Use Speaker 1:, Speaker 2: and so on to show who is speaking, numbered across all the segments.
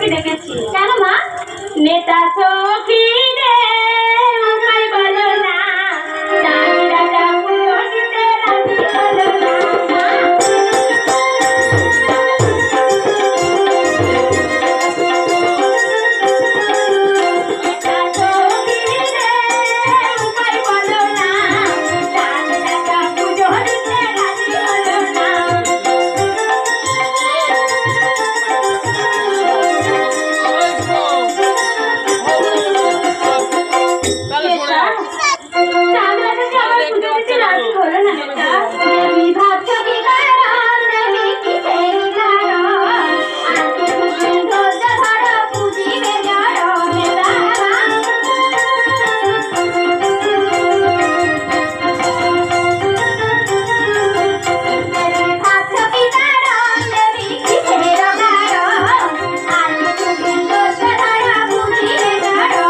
Speaker 1: তোকে ডেকেছি।
Speaker 2: কেন মা?
Speaker 1: নেতা সখী রে উপায় বলো না, চাঁদরাটা পুজো দিতে রাজি হলো না। নেতা সখী রে উপায় বলো না, চাঁদরাটা পুজো দিতে রাজি হলো না। চাঁদরাটাকে আবার পুজো দিতে রাজি হলো না নেতা। দেবী ভাবছো কি কারণ, দেবী কিসের কারণ, আজকে তুমি ধৈর্য ধরো, পুজিবে জড়ো নেতা। দেবী ভাবছো কি কারণ, দেবী কিসের কারণ, আজকে তুমি ধৈর্য ধরো, পুজিবে জড়ো।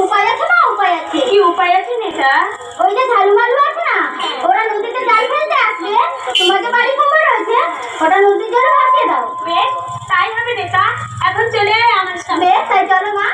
Speaker 2: উপায় আছে মা, উপায় আছে।
Speaker 1: কি উপায় আছে নেতা?
Speaker 2: ওই যে ঝালু মালু আছে না, ওরা নদীতে জাল ফেলতে আসবে, তোমাদের বাড়ি খবর রয়েছে, ওটা নদীর জলে ভাসিয়ে দাও।
Speaker 1: বেশ, তাই হবে নেতা। এখন চলে আয় আমার সাথে।
Speaker 2: বেশ, তাই চলো মা।